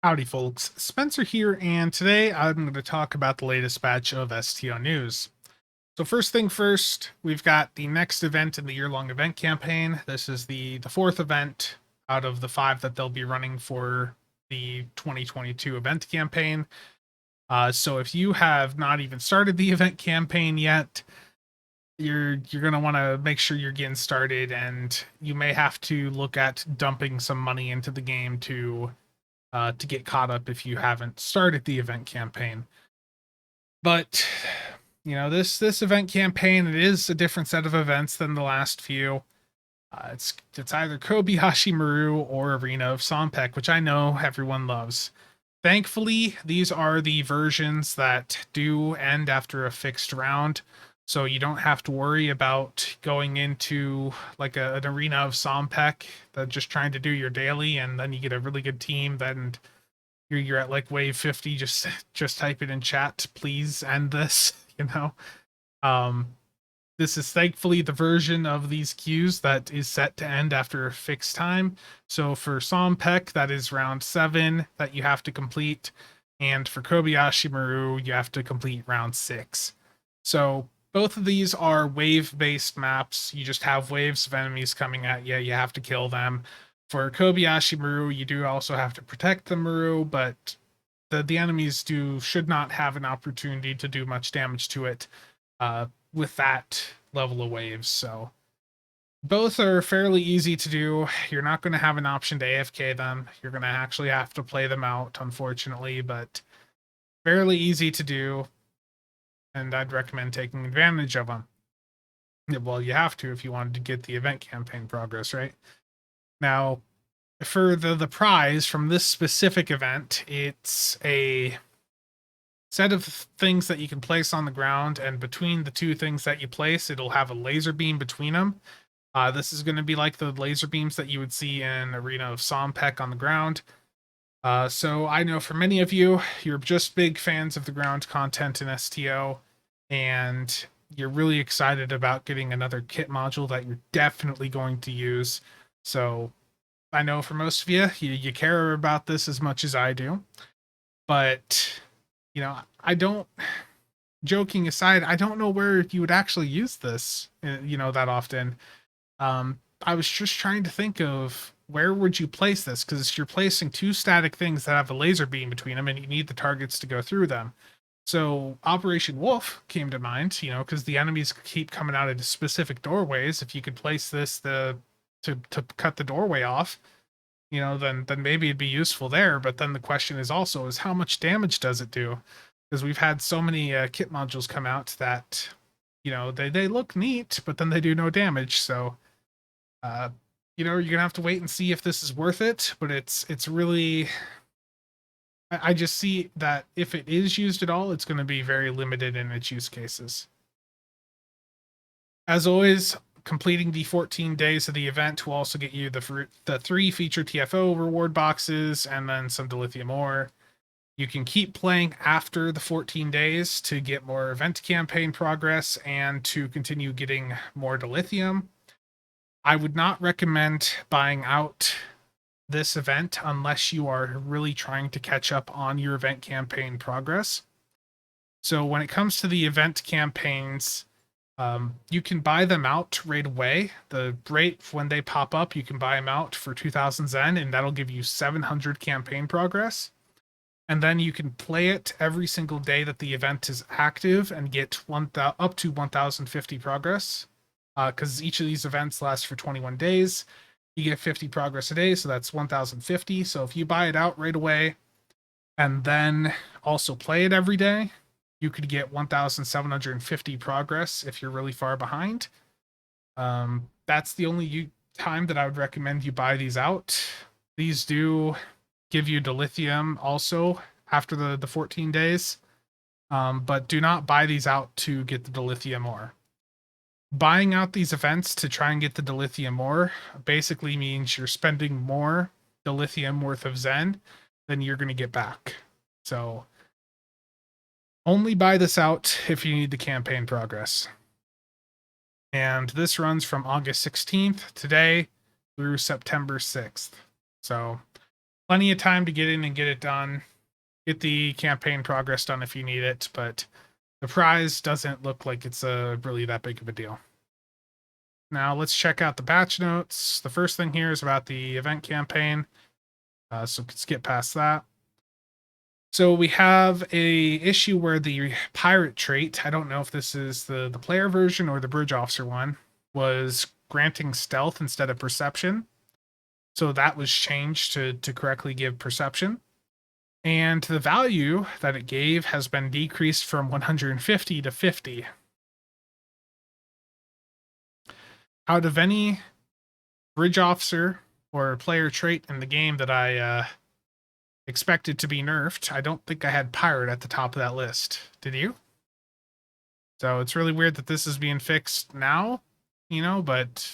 Howdy folks, Spencer here, and today I'm going to talk about the latest batch of STO news. So first thing first, we've got the next event in the year-long event campaign. This is the fourth event out of the 5 that they'll be running for the 2022 event campaign. So if you have not even started the event campaign yet, you're going to want to make sure you're getting started, and you may have to look at dumping some money into the game to get caught up if you haven't started the event campaign. But this event campaign, it is a different set of events than the last few. It's either Kobayashi Maru or Arena of Sompek, which I know everyone loves. Thankfully, these are the versions that do end after a fixed round, so you don't have to worry about going into like an Arena of Sompek that just trying to do your daily, and then you get a really good team. Then you're at like wave 50. Just type it in chat, please end this. Um, this is thankfully the version of these queues that is set to end after a fixed time. So for Sompek, that is round 7 that you have to complete, and for Kobayashi Maru, you have to complete round 6. So both of these are wave-based maps. You just have waves of enemies coming at you. You have to kill them. For Kobayashi Maru, you do also have to protect the Maru, but the enemies should not have an opportunity to do much damage to it with that level of waves. So both are fairly easy to do. You're not going to have an option to AFK them. You're going to actually have to play them out, unfortunately, but fairly easy to do, and I'd recommend taking advantage of them. Well, you have to if you wanted to get the event campaign progress, right? Now, for the prize from this specific event, it's a set of things that you can place on the ground, and between the two things that you place, it'll have a laser beam between them. This is going to be like the laser beams that you would see in Arena of Sompek on the ground. So I know for many of you, you're just big fans of the ground content in STO, and you're really excited about getting another kit module that you're definitely going to use. So I know for most of you care about this as much as I do. But, I don't, joking aside, I don't know where you would actually use this, that often. I was just trying to think of where would you place this, because you're placing two static things that have a laser beam between them, and you need the targets to go through them. So Operation Wolf came to mind, because the enemies keep coming out of specific doorways. If you could place this to cut the doorway off, then maybe it'd be useful there. But then the question is how much damage does it do? Because we've had so many kit modules come out that they look neat, but then they do no damage. So you're gonna have to wait and see if this is worth it. But it's really, I just see that if it is used at all, it's going to be very limited in its use cases. As always, completing the 14 days of the event will also get you the 3 feature TFO reward boxes and then some Lithium Ore. You can keep playing after the 14 days to get more event campaign progress and to continue getting more Lithium. I would not recommend buying out this event unless you are really trying to catch up on your event campaign progress. So when it comes to the event campaigns, you can buy them out right away. The rate when they pop up, you can buy them out for 2,000 Zen, and that'll give you 700 campaign progress. And then you can play it every single day that the event is active and get up to 1,050 progress. Because each of these events lasts for 21 days. You get 50 progress a day, so that's 1,050. So if you buy it out right away and then also play it every day, you could get 1,750 progress if you're really far behind. That's the only time that I would recommend you buy these out. These do give you dilithium also after the 14 days, but do not buy these out to get the dilithium ore. Buying out these events to try and get the dilithium ore basically means you're spending more dilithium worth of Zen than you're going to get back. So only buy this out if you need the campaign progress. And this runs from August 16th today through September 6th. So plenty of time to get in and get it done. Get the campaign progress done if you need it, but the prize doesn't look like it's really that big of a deal. Now let's check out the patch notes. The first thing here is about the event campaign. So let's get past that. So we have a issue where the pirate trait, I don't know if this is the player version or the bridge officer one, was granting stealth instead of perception. So that was changed to correctly give perception. And the value that it gave has been decreased from 150 to 50. Out of any bridge officer or player trait in the game that I expected to be nerfed, I don't think I had pirate at the top of that list. Did you? So it's really weird that this is being fixed now, but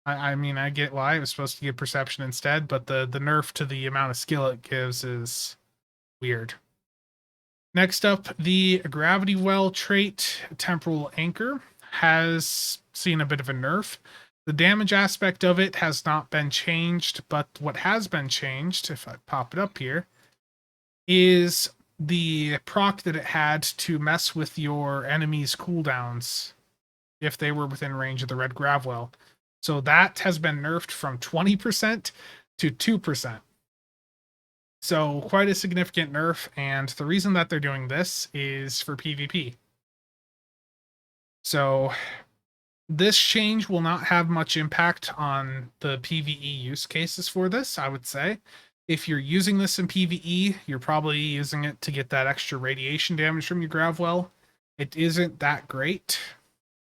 I mean, I get why it was supposed to give perception instead, but the nerf to the amount of skill it gives is weird. Next up, the Gravity Well trait, Temporal Anchor, has seen a bit of a nerf. The damage aspect of it has not been changed, but what has been changed, if I pop it up here, is the proc that it had to mess with your enemy's cooldowns if they were within range of the red Gravwell. So that has been nerfed from 20% to 2%. So quite a significant nerf, and the reason that they're doing this is for PvP. So this change will not have much impact on the PvE use cases for this, I would say. If you're using this in PvE, you're probably using it to get that extra radiation damage from your Gravwell. It isn't that great,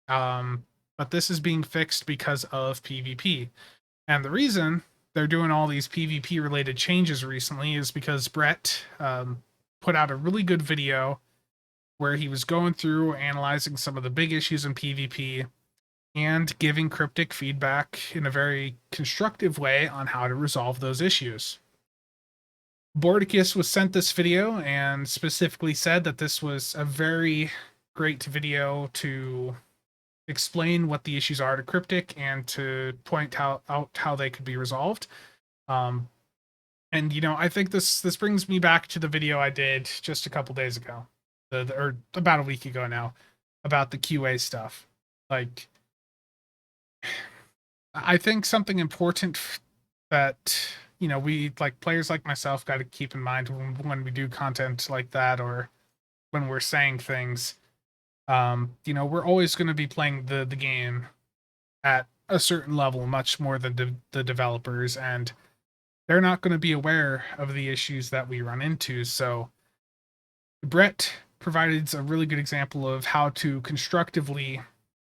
but this is being fixed because of PvP. And the reason they're doing all these PvP related changes recently is because Brett put out a really good video where he was going through analyzing some of the big issues in PvP and giving cryptic feedback in a very constructive way on how to resolve those issues. Borticus was sent this video and specifically said that this was a very great video to explain what the issues are to cryptic and to point out how they could be resolved. And I think this brings me back to the video I did just a couple days ago, or about a week ago now, about the QA stuff. Like, I think something important that we, like, players like myself, got to keep in mind when we do content like that, or when we're saying things. We're always going to be playing the game at a certain level, much more than the developers, and they're not going to be aware of the issues that we run into. So Brett provided a really good example of how to constructively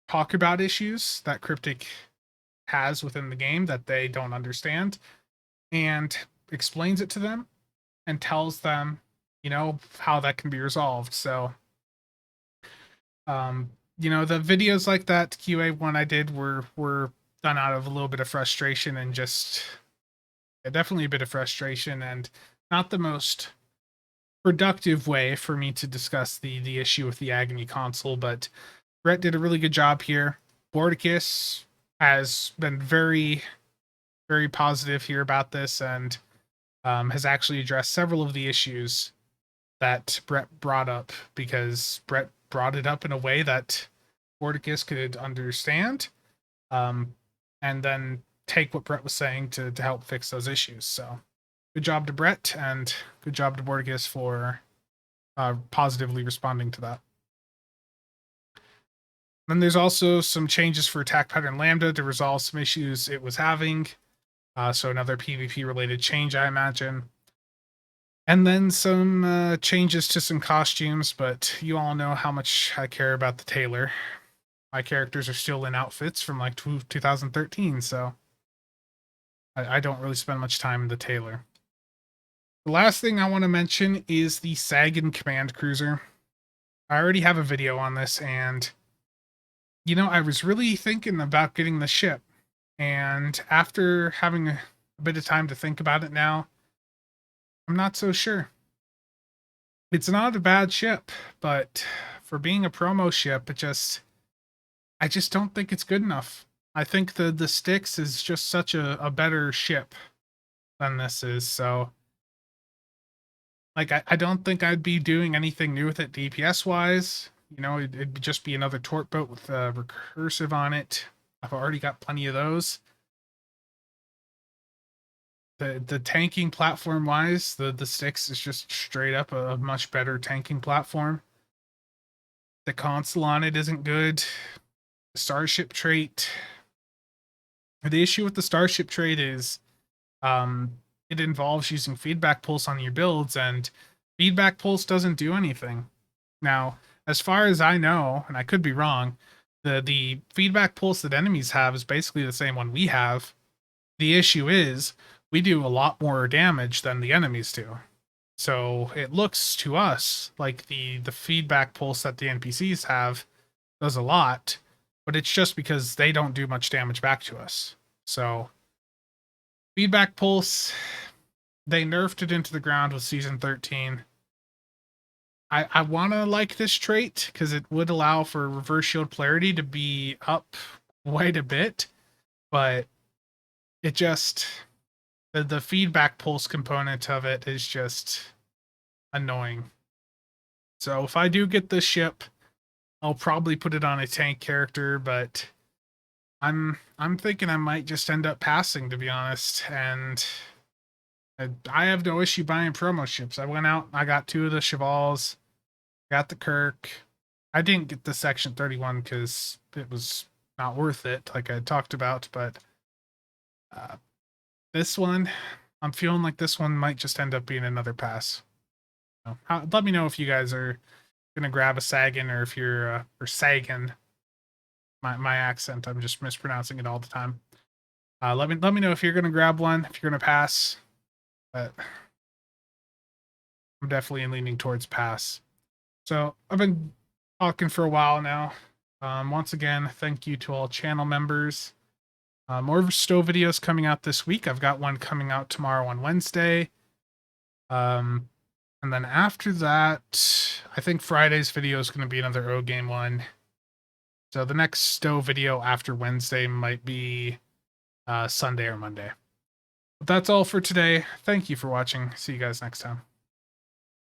talk about issues that cryptic has within the game that they don't understand, and explains it to them and tells them how that can be resolved. So the videos like that QA one I did were done out of a little bit of frustration, and just definitely a bit of frustration, and not the most productive way for me to discuss the issue with the Agony console. But Brett did a really good job here. Borticus has been very, very positive here about this, and has actually addressed several of the issues that Brett brought up, because Brett brought it up in a way that Borticus could understand, and then take what Brett was saying to help fix those issues. So good job to Brett, and good job to Borticus for positively responding to that. Then there's also some changes for attack pattern lambda to resolve some issues it was having. So another PvP related change, I imagine. And then some changes to some costumes, but you all know how much I care about the tailor. My characters are still in outfits from like 2013, so I don't really spend much time in the tailor. The last thing I want to mention is the Sagan Command Cruiser. I already have a video on this, and I was really thinking about getting the ship. And after having a bit of time to think about it now, I'm not so sure. It's not a bad ship, but for being a promo ship, I just don't think it's good enough. I think the Styx is just such a better ship. than this is. So, like, I don't think I'd be doing anything new with it DPS wise. You know, it'd just be another tort boat with recursive on it. I've already got plenty of those. The tanking platform wise, the Styx is just straight up a much better tanking platform. The console on it isn't good. The Starship trait. The issue with the Starship trait is it involves using feedback pulse on your builds, and feedback pulse doesn't do anything. Now, as far as I know, and I could be wrong, the feedback pulse that enemies have is basically the same one we have. The issue is we do a lot more damage than the enemies do. So it looks to us like the feedback pulse that the NPCs have does a lot, but it's just because they don't do much damage back to us. So feedback pulse, they nerfed it into the ground with season 13. I want to like this trait because it would allow for reverse shield polarity to be up quite a bit, but it just the feedback pulse component of it is just annoying. So if I do get this ship, I'll probably put it on a tank character, but I'm thinking I might just end up passing, to be honest. And I have no issue buying promo ships. I went out, I got 2 of the Chevals, got the Kirk. I didn't get the Section 31 because it was not worth it, like I talked about, but this one, I'm feeling like this one might just end up being another pass. So, let me know if you guys are gonna grab a Sagan or if you're or Sagan. My accent, I'm just mispronouncing it all the time. Let me know if you're gonna grab one, if you're gonna pass. But I'm definitely leaning towards pass. So I've been talking for a while now. Once again, thank you to all channel members. More STO videos coming out this week. I've got one coming out tomorrow on Wednesday. And then after that, I think Friday's video is going to be another O game one. So the next STO video after Wednesday might be Sunday or Monday. But that's all for today. Thank you for watching. See you guys next time.